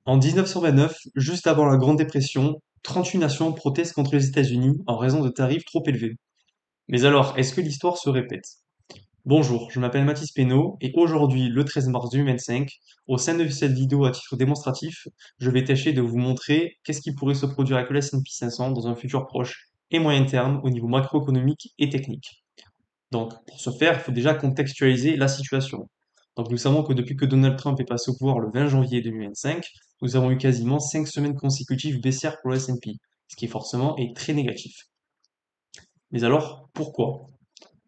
En 1929, juste avant la Grande Dépression, 38 nations protestent contre les États-Unis en raison de tarifs trop élevés. Mais alors, est-ce que l'histoire se répète? Bonjour, je m'appelle Mathis Pénaud et aujourd'hui, le 13 mars 2025, au sein de cette vidéo à titre démonstratif, je vais tâcher de vous montrer qu'est-ce qui pourrait se produire avec le S&P 500 dans un futur proche et moyen terme au niveau macroéconomique et technique. Donc, pour ce faire, il faut déjà contextualiser la situation. Donc, nous savons que depuis que Donald Trump est passé au pouvoir le 20 janvier 2025, nous avons eu quasiment 5 semaines consécutives baissières pour le S&P, ce qui forcément est très négatif. Mais alors, pourquoi?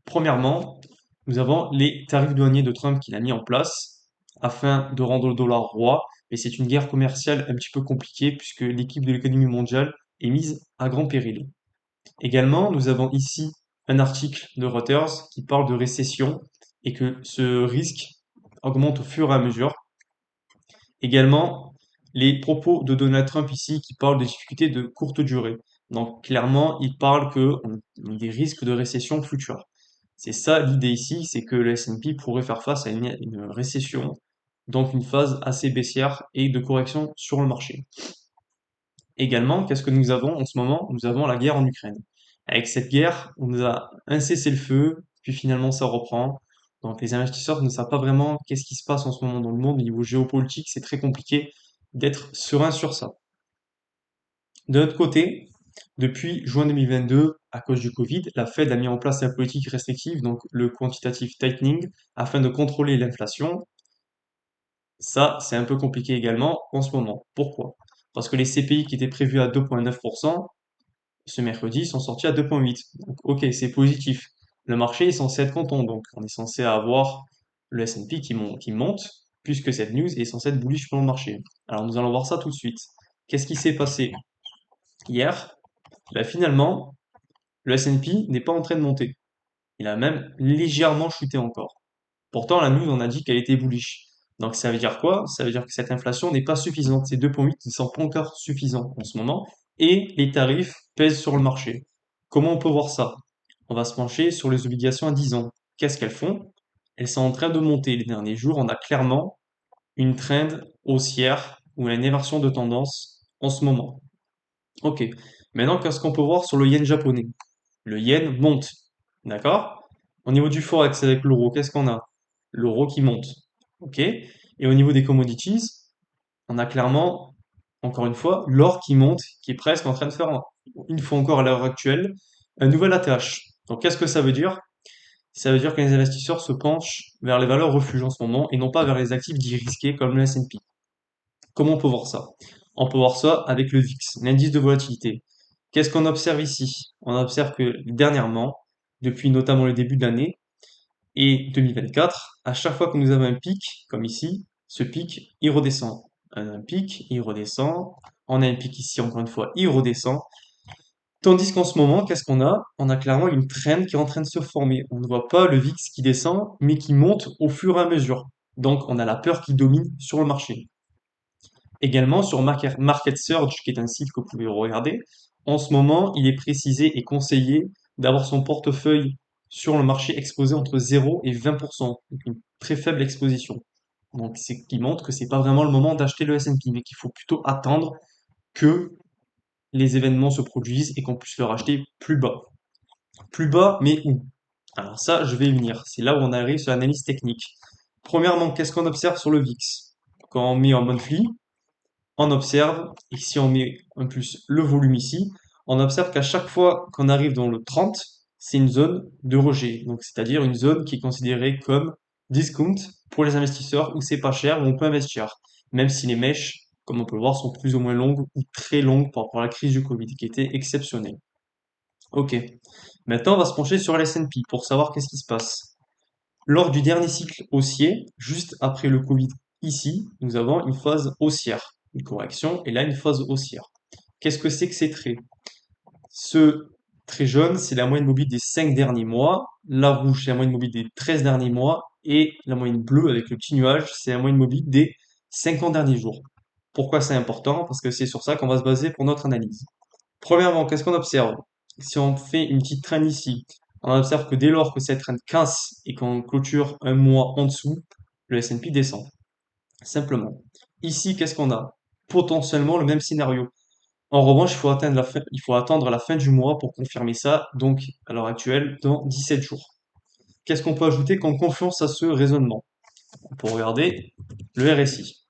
Premièrement, nous avons les tarifs douaniers de Trump qu'il a mis en place afin de rendre le dollar roi, mais c'est une guerre commerciale un petit peu compliquée puisque l'équipe de l'économie mondiale est mise à grand péril. Également, nous avons ici un article de Reuters qui parle de récession et que ce risque augmente au fur et à mesure. Également, les propos de Donald Trump ici qui parlent de difficultés de courte durée. Donc clairement, il parle qu'on a des risques de récession future. C'est ça l'idée ici, c'est que le S&P pourrait faire face à une récession, donc une phase assez baissière et de correction sur le marché. Également, qu'est-ce que nous avons en ce moment? Nous avons la guerre en Ukraine. Avec cette guerre, on nous a un cessez-le-feu, puis finalement ça reprend. Donc les investisseurs ne savent pas vraiment qu'est-ce qui se passe en ce moment dans le monde. Au niveau géopolitique, c'est très compliqué d'être serein sur ça. De notre côté, depuis juin 2022, à cause du Covid, la Fed a mis en place la politique restrictive, donc le quantitative tightening, afin de contrôler l'inflation. Ça, c'est un peu compliqué également en ce moment. Pourquoi? Parce que les CPI qui étaient prévus à 2,9%, ce mercredi, sont sortis à 2,8. Donc, ok, c'est positif. Le marché est censé être content, donc on est censé avoir le S&P qui monte, puisque cette news est censée être bullish pour le marché. Alors nous allons voir ça tout de suite. Qu'est-ce qui s'est passé hier? Ben, finalement, le S&P n'est pas en train de monter. Il a même légèrement chuté encore. Pourtant, la news, on a dit qu'elle était bullish. Donc ça veut dire quoi? Ça veut dire que cette inflation n'est pas suffisante. Ces 2,8 ne sont pas encore suffisants en ce moment. Et les tarifs pèsent sur le marché. Comment on peut voir ça? On va se pencher sur les obligations à 10 ans. Qu'est-ce qu'elles font? Elles sont en train de monter les derniers jours. On a clairement une trend haussière ou une inversion de tendance en ce moment. Ok. Maintenant, qu'est-ce qu'on peut voir sur le yen japonais? Le yen monte. D'accord? Au niveau du forex avec l'euro, qu'est-ce qu'on a? L'euro qui monte. Ok? Et au niveau des commodities, on a clairement, encore une fois, l'or qui monte, qui est presque en train de faire, une fois encore à l'heure actuelle, un nouvel ATH. Donc qu'est-ce que ça veut dire? Ça veut dire que les investisseurs se penchent vers les valeurs refuges en ce moment et non pas vers les actifs dits risqués comme le S&P. Comment on peut voir ça? On peut voir ça avec le VIX, l'indice de volatilité. Qu'est-ce qu'on observe ici? On observe que dernièrement, depuis notamment le début de l'année et 2024, à chaque fois que nous avons un pic, comme ici, ce pic, il redescend. Un pic, il redescend. On a un pic ici, encore une fois, il redescend. Tandis qu'en ce moment, qu'est-ce qu'on a? On a clairement une trend qui est en train de se former. On ne voit pas le VIX qui descend, mais qui monte au fur et à mesure. Donc, on a la peur qui domine sur le marché. Également sur Market Surge, qui est un site que vous pouvez regarder, en ce moment, il est précisé et conseillé d'avoir son portefeuille sur le marché exposé entre 0 et 20%, donc une très faible exposition. Donc c'est ce qui montre que c'est pas vraiment le moment d'acheter le S&P, mais qu'il faut plutôt attendre que les événements se produisent et qu'on puisse le racheter plus bas. Plus bas, mais où? Alors ça, je vais y venir. C'est là où on arrive sur l'analyse technique. Premièrement, qu'est-ce qu'on observe sur le VIX? Quand on met en monthly, on observe, et si on met en plus le volume ici, on observe qu'à chaque fois qu'on arrive dans le 30, c'est une zone de rejet. Donc, c'est-à-dire une zone qui est considérée comme discount pour les investisseurs où c'est pas cher, où on peut investir. Même si les mèches, comme on peut le voir, sont plus ou moins longues ou très longues par rapport à la crise du Covid qui était exceptionnelle. Ok. Maintenant, on va se pencher sur l'S&P pour savoir qu'est-ce qui se passe. Lors du dernier cycle haussier, juste après le Covid, ici, nous avons une phase haussière, une correction, et là une phase haussière. Qu'est-ce que c'est que ces traits? Ce trait jaune, c'est la moyenne mobile des 5 derniers mois, la rouge, c'est la moyenne mobile des 13 derniers mois, et la moyenne bleue avec le petit nuage, c'est la moyenne mobile des 50 derniers jours. Pourquoi c'est important? Parce que c'est sur ça qu'on va se baser pour notre analyse. Premièrement, qu'est-ce qu'on observe? Si on fait une petite traîne ici, on observe que dès lors que cette traîne casse et qu'on clôture un mois en dessous, le S&P descend. Simplement. Ici, qu'est-ce qu'on a? potentiellement le même scénario. En revanche, il faut attendre la fin du mois pour confirmer ça, donc à l'heure actuelle, dans 17 jours. Qu'est-ce qu'on peut ajouter comme confiance à ce raisonnement? On peut regarder le RSI.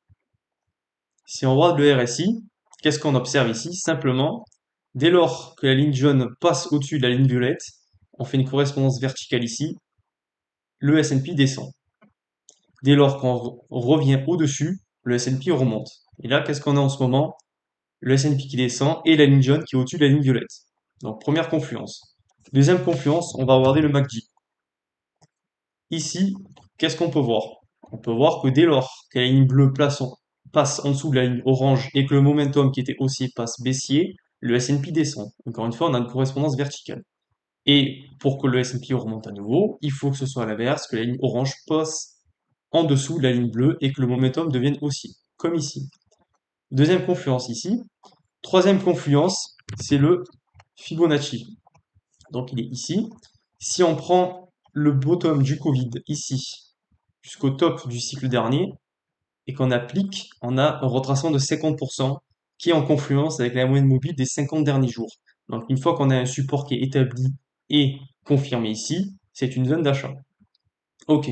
Si on regarde le RSI, qu'est-ce qu'on observe ici? Simplement, dès lors que la ligne jaune passe au-dessus de la ligne violette, on fait une correspondance verticale ici, le S&P descend. Dès lors qu'on revient au-dessus, le S&P remonte. Et là, qu'est-ce qu'on a en ce moment? Le S&P qui descend et la ligne jaune qui est au-dessus de la ligne violette. Donc, première confluence. Deuxième confluence, on va regarder le MACD. Ici, qu'est-ce qu'on peut voir? On peut voir que dès lors que la ligne bleue passe en dessous de la ligne orange et que le momentum qui était haussier passe baissier, le S&P descend. Encore une fois, on a une correspondance verticale. Et pour que le S&P remonte à nouveau, il faut que ce soit à l'inverse, que la ligne orange passe en dessous de la ligne bleue et que le momentum devienne haussier, comme ici. Deuxième confluence ici. Troisième confluence, c'est le Fibonacci. Donc il est ici. Si on prend le bottom du Covid ici, jusqu'au top du cycle dernier, et qu'on applique, on a un retracement de 50% qui est en confluence avec la moyenne mobile des 50 derniers jours. Donc une fois qu'on a un support qui est établi et confirmé ici, c'est une zone d'achat. Ok.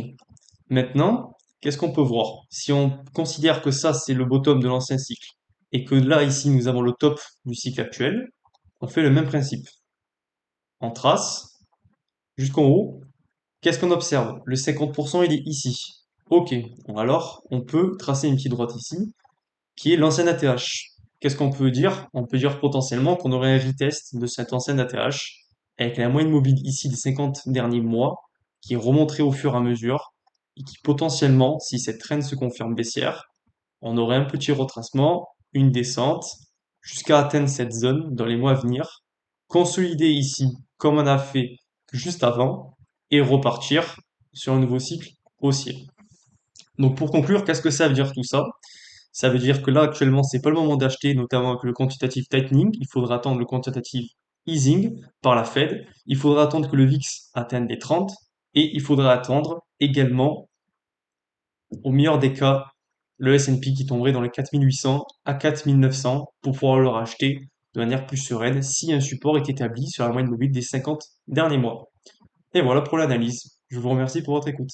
Maintenant, qu'est-ce qu'on peut voir? Si on considère que ça, c'est le bottom de l'ancien cycle, et que là, ici, nous avons le top du cycle actuel, on fait le même principe. On trace jusqu'en haut. Qu'est-ce qu'on observe? Le 50%, il est ici. Ok. Bon, alors, on peut tracer une petite droite ici, qui est l'ancien ATH. Qu'est-ce qu'on peut dire? On peut dire potentiellement qu'on aurait un retest de cet ancien ATH, avec la moyenne mobile ici des 50 derniers mois, qui remonterait au fur et à mesure, et qui potentiellement, si cette trend se confirme baissière, on aurait un petit retracement, une descente, jusqu'à atteindre cette zone dans les mois à venir, consolider ici comme on a fait juste avant, et repartir sur un nouveau cycle haussier. Donc pour conclure, qu'est-ce que ça veut dire tout ça? Ça veut dire que là actuellement c'est pas le moment d'acheter, notamment avec le quantitative tightening, il faudra attendre le quantitative easing par la Fed, il faudra attendre que le VIX atteigne les 30, et il faudra attendre également, au meilleur des cas, le S&P qui tomberait dans les 4800 à 4900 pour pouvoir le racheter de manière plus sereine si un support est établi sur la moyenne mobile des 50 derniers mois. Et voilà pour l'analyse. Je vous remercie pour votre écoute.